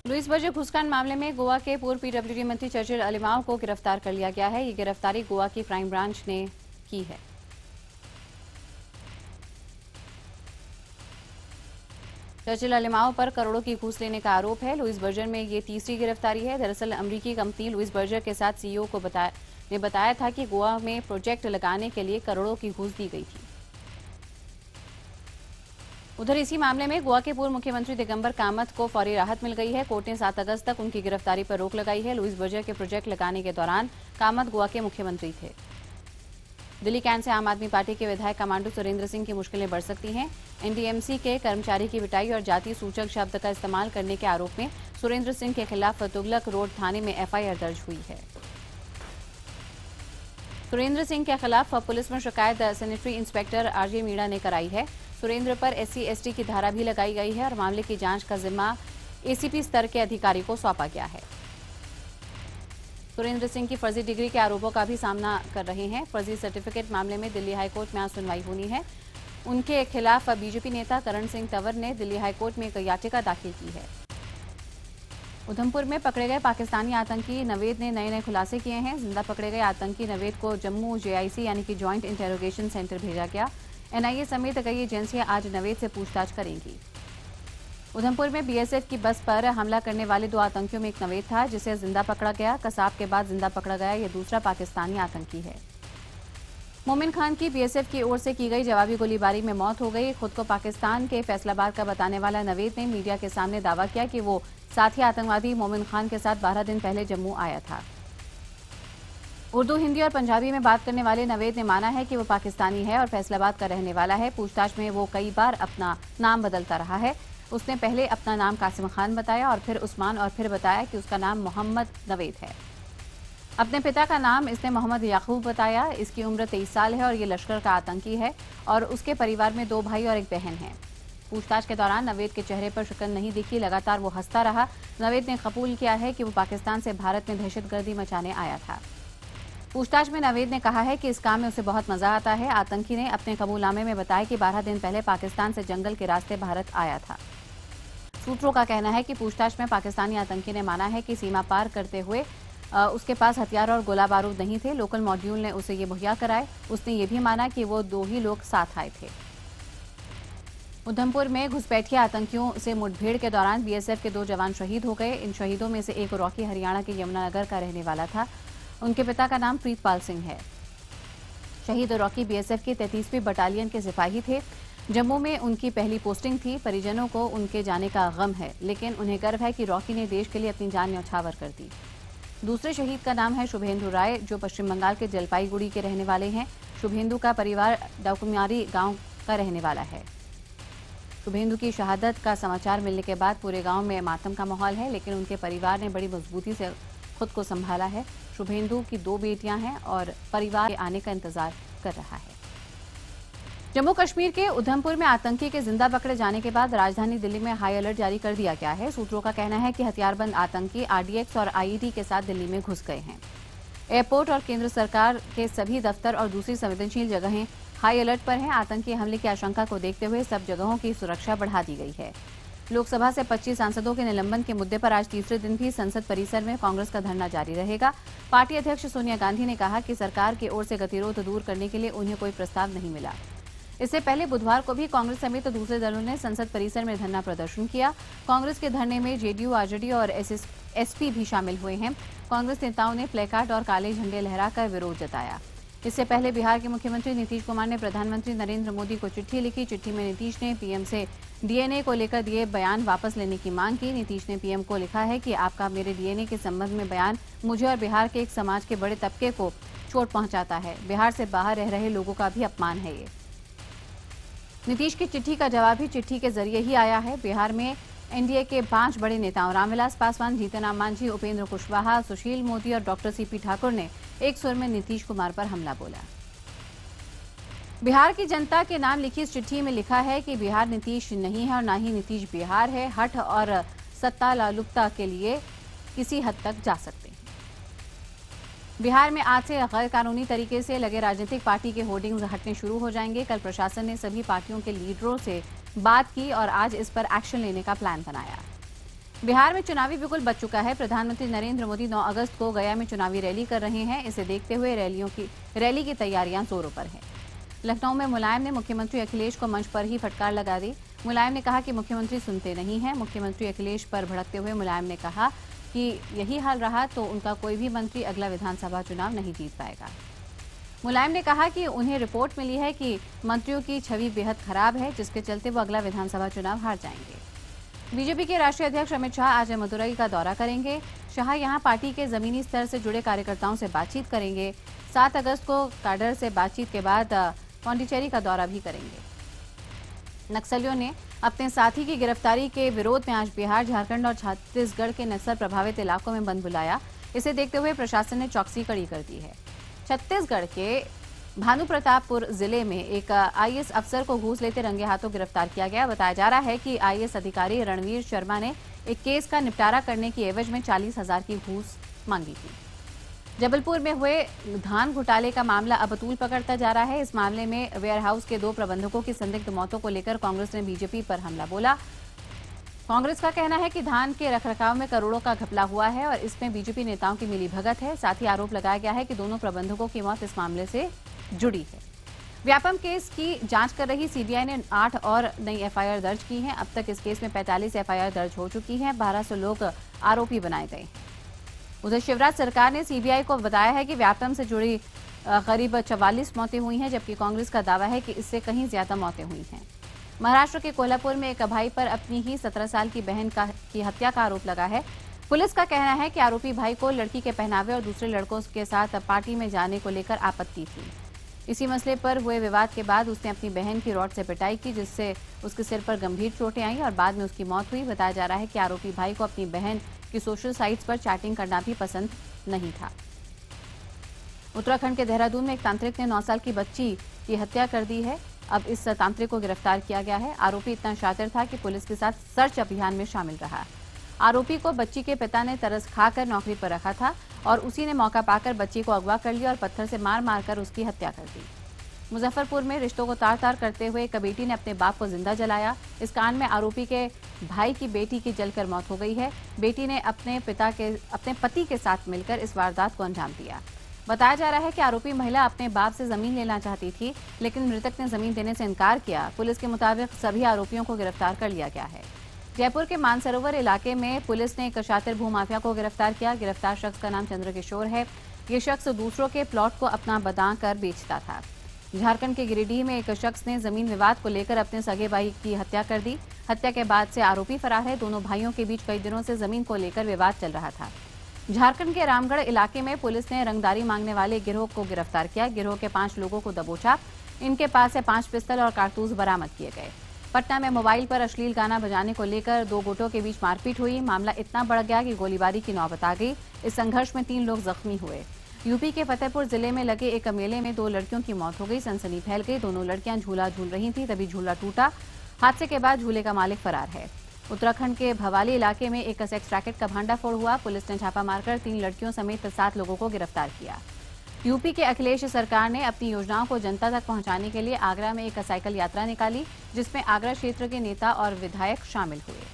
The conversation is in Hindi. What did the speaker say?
लुइस बर्जर घूसकांड मामले में गोवा के पूर्व पीडब्ल्यूडी मंत्री चर्चिल अलीमाओ को गिरफ्तार कर लिया गया है। ये गिरफ्तारी गोवा की क्राइम ब्रांच ने की है। चर्चिल अलीमाओ पर करोड़ों की घूस लेने का आरोप है। लुइस बर्जर में ये तीसरी गिरफ्तारी है। दरअसल अमेरिकी कंपनी लुइस बर्जर के साथ सीईओ को बताया था कि गोवा में प्रोजेक्ट लगाने के लिए करोड़ों की घूस दी गई थी। उधर इसी मामले में गोवा के पूर्व मुख्यमंत्री दिगंबर कामत को फौरी राहत मिल गई है। कोर्ट ने 7 अगस्त तक उनकी गिरफ्तारी पर रोक लगाई है। लुइस बर्जर के प्रोजेक्ट लगाने के दौरान कामत गोवा के मुख्यमंत्री थे। दिल्ली कैंट से आम आदमी पार्टी के विधायक कमांडो सुरेंद्र सिंह की मुश्किलें बढ़ सकती हैं। एनडीएमसी के कर्मचारी की पिटाई और जाति सूचक शब्द का इस्तेमाल करने के आरोप में सुरेंद्र सिंह के खिलाफ तुगलक रोड थाने में एफआईआर दर्ज हुई है। सुरेंद्र सिंह के खिलाफ पुलिस में शिकायत सैनिटरी इंस्पेक्टर आरजे मीणा ने कराई है। सुरेंद्र पर SC/ST की धारा भी लगाई गई है और मामले की जांच का जिम्मा एसीपी स्तर के अधिकारी को सौंपा गया है। सुरेंद्र सिंह की फर्जी डिग्री के आरोपों का भी सामना कर रहे हैं। फर्जी सर्टिफिकेट मामले में दिल्ली हाईकोर्ट में आज सुनवाई होनी है। उनके खिलाफ बीजेपी नेता करण सिंह तंवर ने दिल्ली हाईकोर्ट में एक याचिका दाखिल की है। उधमपुर में पकड़े गए पाकिस्तानी आतंकी नवेद ने नए खुलासे किए हैं। जिंदा पकड़े गए आतंकी नवेद को जम्मू JIC यानी कि ज्वाइंट इंटेरोगेशन सेंटर भेजा गया। NIA समेत कई एजेंसियां आज नवेद से पूछताछ करेंगी। उधमपुर में BSF की बस पर हमला करने वाले 2 आतंकियों में एक नवेद था, जिसे जिंदा पकड़ा गया। कसाब के बाद जिंदा पकड़ा गया ये दूसरा पाकिस्तानी आतंकी है। मोमिन खान की BSF की ओर से की गई जवाबी गोलीबारी में मौत हो गई। खुद को पाकिस्तान के फैसलाबाद का बताने वाला नवेद ने मीडिया के सामने दावा किया कि वो साथी आतंकवादी मोमिन खान के साथ 12 दिन पहले जम्मू आया था। उर्दू, हिंदी और पंजाबी में बात करने वाले नवेद ने माना है कि वो पाकिस्तानी है और फैसलाबाद का रहने वाला है। पूछताछ में वो कई बार अपना नाम बदलता रहा है। उसने पहले अपना नाम कासिम खान बताया और फिर उस्मान और फिर बताया कि उसका नाम मोहम्मद नवेद है। अपने पिता का नाम इसने मोहम्मद याकूब बताया। इसकी उम्र 23 साल है और ये लश्कर का आतंकी है और उसके परिवार में 2 भाई और एक बहन है। पूछताछ के दौरान नवेद के चेहरे पर शिकन नहीं दिखी, लगातार वो हंसता रहा। नवेद ने कबूल किया है कि वो पाकिस्तान से भारत में दहशतगर्दी मचाने आया था। पूछताछ में नवेद ने कहा है कि इस काम में उसे बहुत मजा आता है। आतंकी ने अपने कबूलनामे में बताया कि 12 दिन पहले पाकिस्तान से जंगल के रास्ते भारत आया था। सूत्रों का कहना है कि पूछताछ में पाकिस्तानी आतंकी ने माना है कि सीमा पार करते हुए उसके पास हथियार और गोला बारूद नहीं थे। लोकल मॉड्यूल ने उसे ये मुहैया कराए। उसने ये भी माना कि वो 2 ही लोग साथ आए थे। उधमपुर में घुसपैठिया आतंकियों से मुठभेड़ के दौरान BSF के 2 जवान शहीद हो गए। इन शहीदों में से एक रॉकी हरियाणा के यमुनानगर का रहने वाला था। उनके पिता का नाम प्रीतपाल सिंह है। शहीद रॉकी BSF की 33वीं बटालियन के सिपाही थे। जम्मू में उनकी पहली पोस्टिंग थी। परिजनों को उनके जाने का गम है, लेकिन उन्हें गर्व है कि रॉकी ने देश के लिए अपनी जान न्यौछावर कर दी। दूसरे शहीद का नाम है शुभेंदु राय, जो पश्चिम बंगाल के जलपाईगुड़ी के रहने वाले हैं। शुभेंदु का परिवार डाकुमारी गांव का रहने वाला है। शुभेंदु की शहादत का समाचार मिलने के बाद पूरे गांव में मातम का माहौल है, लेकिन उनके परिवार ने बड़ी मजबूती से खुद को संभाला है। शुभेंदु की 2 बेटियां हैं और परिवार के आने का इंतजार कर रहा है। जम्मू कश्मीर के उधमपुर में आतंकी के जिंदा पकड़े जाने के बाद राजधानी दिल्ली में हाई अलर्ट जारी कर दिया गया है। सूत्रों का कहना है कि हथियारबंद आतंकी RDX और IED के साथ दिल्ली में घुस गए हैं। एयरपोर्ट और केंद्र सरकार के सभी दफ्तर और दूसरी संवेदनशील जगहें हाई अलर्ट पर हैं। आतंकी हमले की आशंका को देखते हुए सब जगहों की सुरक्षा बढ़ा दी गई है। लोकसभा से 25 सांसदों के निलंबन के मुद्दे पर आज तीसरे दिन भी संसद परिसर में कांग्रेस का धरना जारी रहेगा। पार्टी अध्यक्ष सोनिया गांधी ने कहा कि सरकार की ओर से गतिरोध दूर करने के लिए उन्हें कोई प्रस्ताव नहीं मिला। इससे पहले बुधवार को भी कांग्रेस समेत दूसरे दलों ने संसद परिसर में धरना प्रदर्शन किया। कांग्रेस के धरने में JDU, RJD और SP भी शामिल हुए हैं। कांग्रेस नेताओं ने प्लेकार्ड और काले झंडे लहराकर विरोध जताया। इससे पहले बिहार के मुख्यमंत्री नीतीश कुमार ने प्रधानमंत्री नरेंद्र मोदी को चिट्ठी लिखी। चिट्ठी में नीतीश ने PM से DNA को लेकर दिए बयान वापस लेने की मांग की। नीतीश ने PM को लिखा है कि आपका मेरे DNA के संबंध में बयान मुझे और बिहार के एक समाज के बड़े तबके को चोट पहुंचाता है। बिहार से बाहर रह रहे लोगों का भी अपमान है ये। नीतीश की चिट्ठी का जवाब भी चिट्ठी के जरिए ही आया है। बिहार में NDA के 5 बड़े नेताओं रामविलास पासवान, जीतन राम मांझी, उपेंद्र कुशवाहा, सुशील मोदी और डॉक्टर CP ठाकुर ने एक सुर में नीतीश कुमार पर हमला बोला। बिहार की जनता के नाम लिखी इस चिट्ठी में लिखा है कि बिहार नीतीश नहीं है और ना ही नीतीश बिहार है। हठ और सत्ता लालुपता के लिए किसी हद तक जा सकते हैं। बिहार में आज से गैर कानूनी तरीके से लगे राजनीतिक पार्टी के होर्डिंग्स हटने शुरू हो जाएंगे। कल प्रशासन ने सभी पार्टियों के लीडरों से बात की और आज इस पर एक्शन लेने का प्लान बनाया। बिहार में चुनावी बिगुल बच चुका है। प्रधानमंत्री नरेंद्र मोदी 9 अगस्त को गया में चुनावी रैली कर रहे हैं। इसे देखते हुए रैली की तैयारियां जोरों पर हैं। लखनऊ में मुलायम ने मुख्यमंत्री अखिलेश को मंच पर ही फटकार लगा दी। मुलायम ने कहा कि मुख्यमंत्री सुनते नहीं हैं। मुख्यमंत्री अखिलेश पर भड़कते हुए मुलायम ने कहा कि यही हाल रहा तो उनका कोई भी मंत्री अगला विधानसभा चुनाव नहीं जीत पाएगा। मुलायम ने कहा कि उन्हें रिपोर्ट मिली है कि मंत्रियों की छवि बेहद खराब है, जिसके चलते वो अगला विधानसभा चुनाव हार जाएंगे। बीजेपी के राष्ट्रीय अध्यक्ष अमित शाह आज मदुरई का दौरा करेंगे। शाह यहां पार्टी के जमीनी स्तर से जुड़े कार्यकर्ताओं से बातचीत करेंगे। 7 अगस्त को काडर से बातचीत के बाद पांडिचेरी का दौरा भी करेंगे। नक्सलियों ने अपने साथी की गिरफ्तारी के विरोध में आज बिहार, झारखंड और छत्तीसगढ़ के नक्सल प्रभावित इलाकों में बंद बुलाया। इसे देखते हुए प्रशासन ने चौकसी कड़ी कर दी है। छत्तीसगढ़ के भानुप्रतापपुर जिले में एक आईएएस अफसर को घूस लेते रंगे हाथों गिरफ्तार किया गया। बताया जा रहा है कि आईएएस अधिकारी रणवीर शर्मा ने एक केस का निपटारा करने की एवज में 40,000 की घूस मांगी थी। जबलपुर में हुए धान घोटाले का मामला अब तूल पकड़ता जा रहा है। इस मामले में वेयरहाउस के 2 प्रबंधकों की संदिग्ध मौतों को लेकर कांग्रेस ने बीजेपी पर हमला बोला। कांग्रेस का कहना है कि धान के रखरखाव में करोड़ों का घपला हुआ है और इसमें बीजेपी नेताओं की मिलीभगत है। साथ ही आरोप लगाया गया है कि दोनों प्रबंधकों की मौत इस मामले से जुड़ी है। व्यापम केस की जांच कर रही सीबीआई ने 8 और नई एफआईआर दर्ज की है। अब तक इस केस में 45 एफआईआर दर्ज हो चुकी है। 1200 लोग आरोपी बनाए गए हैं। उधर शिवराज सरकार ने सीबीआई को बताया है कि व्यापम से जुड़ी करीब 44 मौतें हुई हैं, जबकि कांग्रेस का दावा है कि इससे कहीं ज्यादा मौतें हुई हैं। महाराष्ट्र के कोल्हापुर में एक भाई पर अपनी ही 17 साल की बहन की हत्या का आरोप लगा है। पुलिस का कहना है कि आरोपी भाई को लड़की के पहनावे और दूसरे लड़कों के साथ पार्टी में जाने को लेकर आपत्ति थी। इसी मसले पर हुए विवाद के बाद उसने अपनी बहन की रॉड से पिटाई की, जिससे उसके सिर पर गंभीर चोटें आईं और बाद में उसकी मौत हुई। बताया जा रहा है कि आरोपी भाई को अपनी बहन की सोशल साइट्स पर चैटिंग करना भी पसंद नहीं था। उत्तराखंड के देहरादून में एक तांत्रिक ने 9 साल की बच्ची की हत्या कर दी है। अब इस तांत्रिक को गिरफ्तार किया गया है। आरोपी इतना शातिर था कि पुलिस के साथ सर्च अभियान में शामिल रहा। आरोपी को बच्ची के पिता ने तरस खाकर नौकरी पर रखा था और उसी ने मौका पाकर बच्ची को अगवा कर लिया और पत्थर से मार मारकर उसकी हत्या कर दी। मुजफ्फरपुर में रिश्तों को तार-तार करते हुए एक बेटी ने अपने बाप को जिंदा जलाया। इस कांड में आरोपी के भाई की बेटी की जलकर मौत हो गई है। बेटी ने अपने पति के साथ मिलकर इस वारदात को अंजाम दिया। बताया जा रहा है कि आरोपी महिला अपने बाप से जमीन लेना चाहती थी, लेकिन मृतक ने जमीन देने से इनकार किया। पुलिस के मुताबिक सभी आरोपियों को गिरफ्तार कर लिया गया है। जयपुर के मानसरोवर इलाके में पुलिस ने एक शातिर भूमाफिया को गिरफ्तार किया। गिरफ्तार शख्स का नाम चंद्रकिशोर है। ये शख्स दूसरों के प्लॉट को अपना बना कर बेचता था। झारखंड के गिरिडीह में एक शख्स ने जमीन विवाद को लेकर अपने सगे भाई की हत्या कर दी। हत्या के बाद से आरोपी फरार है। दोनों भाइयों के बीच कई दिनों से जमीन को लेकर विवाद चल रहा था। झारखंड के रामगढ़ इलाके में पुलिस ने रंगदारी मांगने वाले गिरोह को गिरफ्तार किया। गिरोह के 5 लोगों को दबोचा। इनके पास से 5 पिस्तल और कारतूस बरामद किए गए। पटना में मोबाइल पर अश्लील गाना बजाने को लेकर 2 गुटों के बीच मारपीट हुई। मामला इतना बढ़ गया कि गोलीबारी की नौबत आ गई। इस संघर्ष में 3 लोग जख्मी हुए। यूपी के फतेहपुर जिले में लगे एक मेले में 2 लड़कियों की मौत हो गई। सनसनी फैल गई। दोनों लड़कियां झूला झूल रही थीं, तभी झूला टूटा। हादसे के बाद झूले का मालिक फरार है। उत्तराखंड के भवाली इलाके में एक सेक्स रैकेट का भांडाफोड़ हुआ। पुलिस ने छापा मारकर 3 लड़कियों समेत 7 लोगों को गिरफ्तार किया। यूपी के अखिलेश सरकार ने अपनी योजनाओं को जनता तक पहुंचाने के लिए आगरा में एक साइकिल यात्रा निकाली, जिसमें आगरा क्षेत्र के नेता और विधायक शामिल हुए।